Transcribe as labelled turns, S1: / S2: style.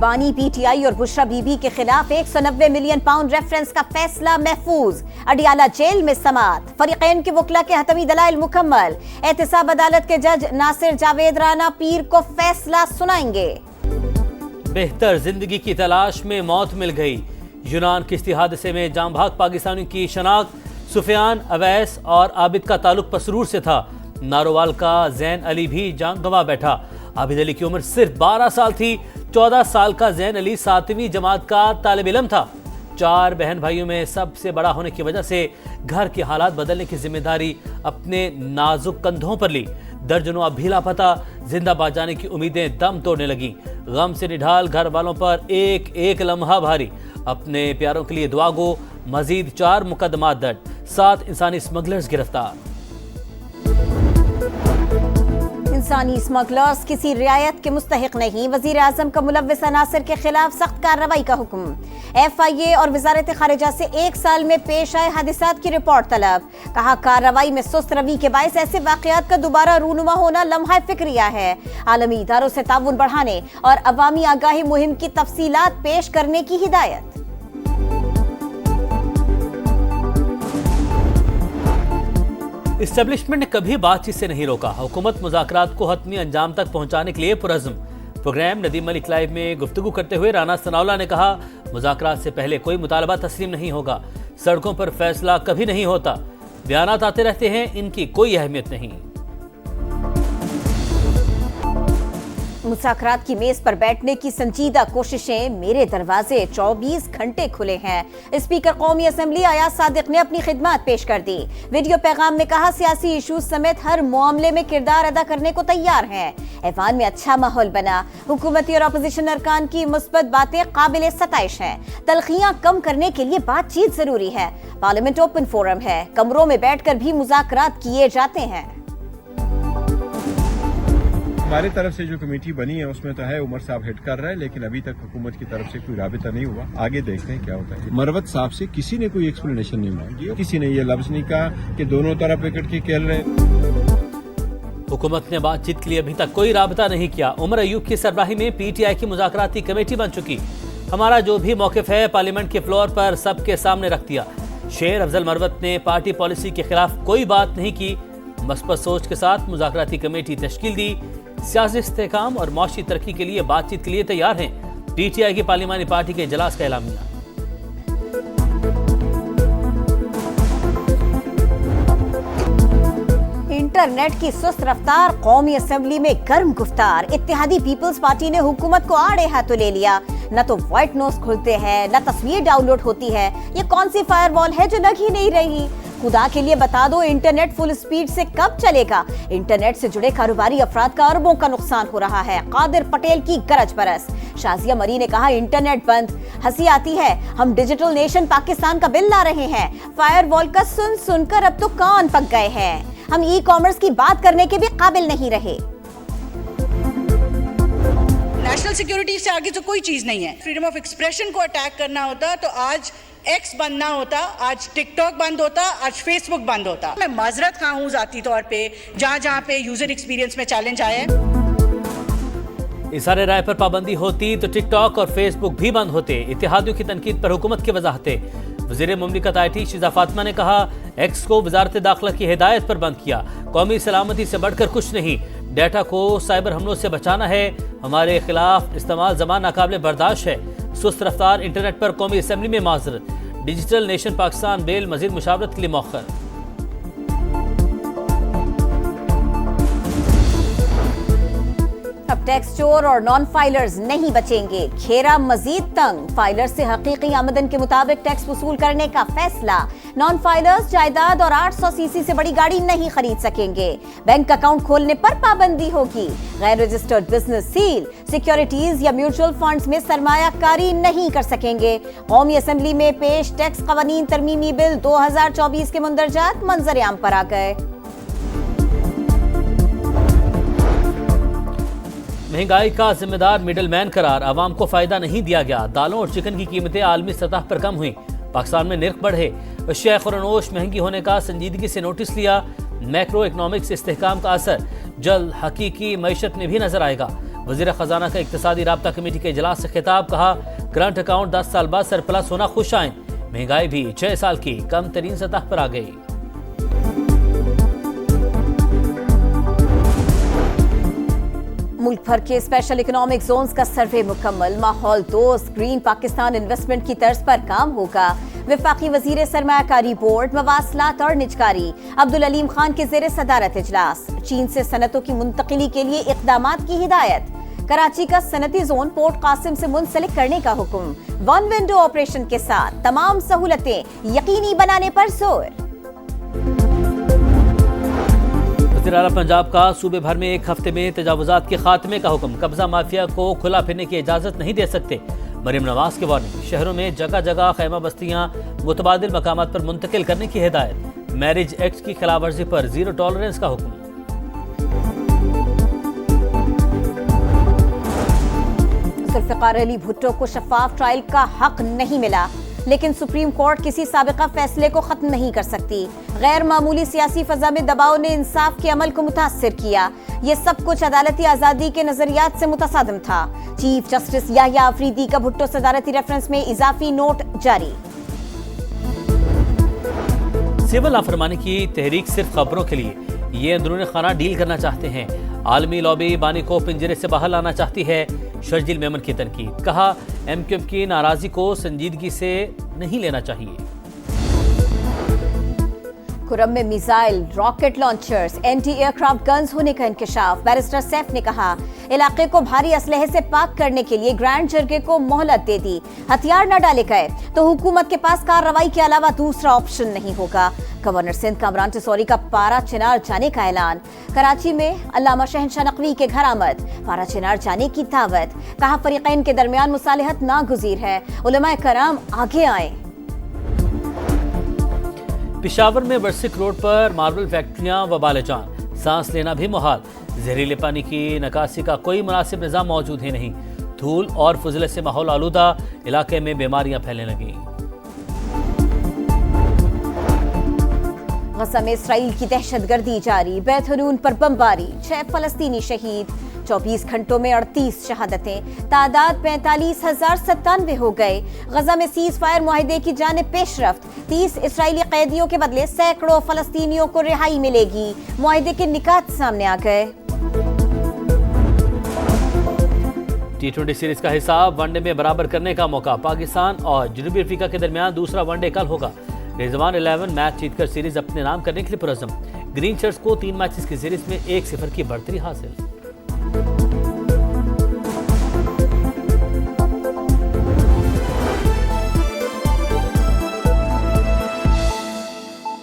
S1: बयानी PTI और बुशरा बीबी के खिलाफ 190 मिलियन पाउंड रेफरेंस का फैसला महफूज। अडियाला जेल में समात। फरीकैन के वकला के हतमी दलाइल मुकम्मल। एहतसाब अदालत के जज नासिर जावेद राना पीर को फैसला सुनाएंगे।
S2: बेहतर जिंदगी की तलाश में मौत मिल गई। यूनान किश्ती हादसे में जाम भाग पाकिस्तानियों की शनाख्त सुफियान, अवैस और आबिद का ताल्लुक पसरूर से था। नारोवाल का जैन अली भी जान गंवा बैठा। आबिद अली की उम्र सिर्फ 12 साल थी। 14 साल का जैन अली 7वीं जमात का तालिब इल्म था। 4 बहन भाइयों में सबसे बड़ा होने की वजह से घर के हालात बदलने की जिम्मेदारी अपने नाजुक कंधों पर ली। दर्जनों अब भी लापता। जिंदाबाद जाने की उम्मीदें दम तोड़ने लगी। गम से निढाल घर वालों पर एक एक लम्हा भारी। अपने प्यारों के लिए दुआ गो। मजीद 4 मुकदमात दर्ज। 7 इंसानी स्मगलर्स गिरफ्तार।
S1: इंसानी स्मगलर्स किसी रियायत के मुस्तहिक नहीं। वजीर आजम का मुलव्विस अनासर के खिलाफ सख्त कार्रवाई का हुक्म। FIA और वजारत खारिजा से 1 साल में पेश आए हादिसात की रिपोर्ट तलब। कहा कार्रवाई में सुस्त रवि के बायस ऐसे वाकयात का दोबारा रूनुमा होना लम्हा फिक्रिया है। आलमी इदारों से ताउन बढ़ाने और अवामी आगाही मुहिम की तफसीलात पेश करने की हिदायत।
S2: इस्टेब्लिशमेंट ने कभी बातचीत से नहीं रोका। हुकूमत मुज़ाकरात को हतमी अंजाम तक पहुंचाने के लिए पुरज़्म। प्रोग्राम नदीम मलिक लाइव में गुफ्तगू करते हुए राना सनाउल्लाह ने कहा, मुज़ाकरात से पहले कोई मुतालबा तस्लीम नहीं होगा। सड़कों पर फैसला कभी नहीं होता। बयानात आते रहते हैं, इनकी कोई अहमियत नहीं।
S1: मुज़ाकरात की मेज पर बैठने की संजीदा कोशिशें। मेरे दरवाजे 24 घंटे खुले हैं। स्पीकर कौमी असम्बली अयाज सादिक ने अपनी खिदमत पेश कर दी। वीडियो पैगाम में कहा, सियासी इशूज समेत हर मामले में किरदार अदा करने को तैयार हैं। ऐवान में अच्छा माहौल बना। हुकूमती और अपोजिशन अरकान की मुस्बत बातें काबिल सताइश हैं। तलखियां कम करने के लिए बातचीत जरूरी है। पार्लियामेंट ओपन फोरम है। कमरों में बैठकर भी मुज़ाकरात किए जाते हैं।
S3: हमारी तरफ से जो कमेटी बनी है उसमें तो है उमर साहब हेड कर रहा है, लेकिन अभी तक हुकूमत की तरफ से कोई राबिता नहीं हुआ। आगे देखते हैं क्या होता है। मरवत साहब से किसी ने कोई एक्सप्लेनेशन नहीं मांगी। किसी ने ये लफ्ज नहीं कहा कि दोनों तरफ विकेट के खेल रहे।
S2: हुकूमत ने बातचीत के लिए अभी तक कोई राबता नहीं किया। उमर अयूब की सरबराही में PTI की मुज़ाकराती कमेटी बन चुकी। हमारा जो भी मौक़िफ़ है पार्लियामेंट के फ्लोर पर सबके सामने रख दिया। शेर अफजल मरवत ने पार्टी पॉलिसी के खिलाफ कोई बात नहीं की। मस्बत सोच के साथ मुज़ाकराती कमेटी तश्कील दी। सियासी इस्तेहकाम और माशी तरक्की के लिए बातचीत के लिए तैयार हैं। PTI की पार्लिमानी पार्टी के इजलास का एलामिया।
S1: इंटरनेट की सुस्त रफ्तार। कौमी असेंबली में गर्म गुफ्तार। इत्तेहादी पीपल्स पार्टी ने हुकूमत को आड़े हाथों ले लिया। न तो व्हाइट नोज खुलते हैं, न तस्वीर डाउनलोड होती है। ये कौन सी फायरवॉल है जो लग ही नहीं रही? खुदा के लिए बता दो, इंटरनेट फुल स्पीड से कब चलेगा? इंटरनेट से जुड़े कारोबारी अफराद का अरबों का नुकसान हो रहा है। कादिर पटेल की गरज बरस। शाजिया मरी ने कहा, इंटरनेट बंद। हंसी आती है, हम डिजिटल नेशन पाकिस्तान का बिल ला रहे हैं। फायरवॉल का सुन सुनकर अब तो कान पक गए हैं। हम ई-कॉमर्स की बात करने के भी काबिल नहीं रहे।
S4: नेशनल सिक्योरिटी से आगे तो कोई चीज नहीं है। फ्रीडम ऑफ एक्सप्रेशन को अटैक करना होता तो आज X बंद ना होता, आज टिकटॉक बंद होता, आज फेसबुक बंद होता। मैं माजरत खा हूं जाती तौर पे जहां पे यूजर एक्सपीरियंस में चैलेंज आया है।
S2: इशारे राय पर पाबंदी होती तो टिकटॉक और फेसबुक भी बंद होते। इत्तेहादियों की तनकीद पर हुकूमत की वजाहतें। वज़ीर मुमलिकत IT शिजा फातिमा ने कहा, X को वजारत दाखिला की हिदायत पर बंद किया। कौमी सलामती से बढ़कर कुछ नहीं। डाटा को साइबर हमलों से बचाना है। हमारे खिलाफ इस्तेमाल ज़बान नाकाबिल बर्दाश्त है। सुस्त रफ्तार इंटरनेट पर कौमी असम्बली में माजरत। डिजिटल नेशन पाकिस्तान बिल मजीद मुशावरत के लिए मौखर।
S1: अब टैक्स चोर और नॉन फाइलर्स नहीं बचेंगे। घेरा मजीद तंग। फाइलर्स से हकीकी आमदन के मुताबिक टैक्स वसूल करने का फैसला। नॉन फाइलर्स जायदाद और 800 सीसी से बड़ी गाड़ी नहीं खरीद सकेंगे। बैंक अकाउंट खोलने पर पाबंदी होगी। गैर रजिस्टर्ड बिजनेस सील। सिक्योरिटीज या म्यूचुअल फंड्स में सरमायाकारी नहीं कर सकेंगे। कौमी असेंबली में पेश टैक्स कवानीन तरमीमी बिल 2024 के मुंदरजात मंजर आम पर आ गए।
S2: महंगाई का जिम्मेदार मिडल मैन करार। आवाम को फायदा नहीं दिया गया। दालों और चिकन की कीमतें आलमी सतह पर कम हुई। पाकिस्तान में निर्ख बढ़े। अशिया खुरनोश महंगी होने का संजीदगी से नोटिस लिया। मैक्रो इकनॉमिक्स इस्तेहकाम का असर जल्द हकीकी मईशत में भी नजर आएगा। وزیر خزانہ کا اقتصادی رابطہ کمیٹی کے اجلاس سے خطاب، کہا کرنٹ اکاؤنٹ 10 سال بعد سرپلس ہونا خوش آئیں، مہنگائی بھی 6 سال کی کم ترین سطح پر آ گئی۔
S1: ملک بھر کے اسپیشل اکنامک زونز کا سروے مکمل، ماحول دوست گرین پاکستان انویسٹمنٹ کی طرز پر کام ہوگا۔ وفاقی وزیر سرمایہ کاری بورڈ، مواصلات اور نجکاری عبدالعلیم خان کے زیر صدارت اجلاس۔ چین سے صنعتوں کی منتقلی کے لیے اقدامات کی ہدایت۔ کراچی کا صنعتی زون پورٹ قاسم سے منسلک کرنے کا حکم۔ ون ونڈو آپریشن کے ساتھ تمام سہولتیں یقینی بنانے پر زور۔
S2: وزیر اعلیٰ پنجاب کا صوبے بھر میں ایک ہفتے میں تجاوزات کے خاتمے کا حکم، قبضہ مافیا کو کھلا پھرنے کی اجازت نہیں دے سکتے۔ مریم نواز کی وارننگ، شہروں میں جگہ جگہ خیمہ بستیاں متبادل مقامات پر منتقل کرنے کی ہدایت۔ میرج ایکٹ کی خلاف ورزی پر زیرو ٹالرنس کا حکم۔
S1: ذوالفقار علی بھٹو کو شفاف ٹرائل کا حق نہیں ملا، لیکن سپریم کورٹ کسی سابقہ فیصلے کو ختم نہیں کر سکتی۔ غیر معمولی سیاسی فضا میں دباؤ نے انصاف کے عمل کو متاثر کیا۔ یہ سب کچھ عدالتی آزادی کے نظریات سے متصادم تھا۔ چیف جسٹس یحییٰ آفریدی کا بھٹو صدارتی ریفرنس میں اضافی نوٹ جاری۔
S2: سول نافرمانی کی تحریک صرف خبروں کے لیے، یہ اندرون خانہ ڈیل کرنا چاہتے ہیں۔ عالمی لابی بانی کو پنجرے سے باہر لانا چاہتی ہے، شرجیل میمن کی تنقید، کہا ایم کیو ایم کی ناراضی کو سنجیدگی سے نہیں لینا چاہیے۔
S1: کرم میں missile, rocket launchers, anti aircraft guns ہونے کا انکشاف۔ بیرسٹر سیف نے کہا علاقے کو بھاری اسلحے سے پاک کرنے کے لیے گرینڈ جرگے کو مہلت دے دی۔ ہتھیار نہ ڈالے گئے تو حکومت کے پاس کارروائی کے علاوہ دوسرا آپشن نہیں ہوگا۔ گورنر سندھ کامران ٹسوری کا پارا چنار جانے کا اعلان۔ کراچی میں علامہ شہنشاہ نقوی کے گھر آمد، پارا چنار جانے کی دعوت۔ کہا فریقین کے درمیان مصالحت ناگزیر ہے، علماء کرام آگے آئیں۔
S2: پشاور میں برسک روڈ پر ماربل فیکٹریاں وبال جان، سانس لینا بھی محال۔ زہریلے پانی کی نکاسی کا کوئی مناسب نظام موجود ہی نہیں۔ دھول اور فضلے سے ماحول آلودہ، علاقے میں بیماریاں پھیلنے لگیں۔
S1: غزہ میں اسرائیل کی دہشت گردی جاری، بیت حنون پر بمباری، 6 فلسطینی شہید، 24 گھنٹوں میں 38 شہادتیں، تعداد 45,097 ہو گئے۔ غزہ میں سیز فائر معاہدے کی جانب پیش رفت، 30 اسرائیلی قیدیوں کے بدلے سینکڑوں فلسطینیوں کو رہائی ملے گی، معاہدے کے نکات سامنے آ گئے۔
S2: T20 سیریز کا حساب ون ڈے میں برابر کرنے کا موقع، پاکستان اور جنوبی افریقہ کے درمیان دوسرا ون ڈے کل ہوگا۔ رضوان 11 میچ جیت کر سیریز اپنے نام کرنے کے لیے پرعزم، گرین شرٹس کو 3 میچز کی سیریز میں 1-0 کی بڑھتری حاصل۔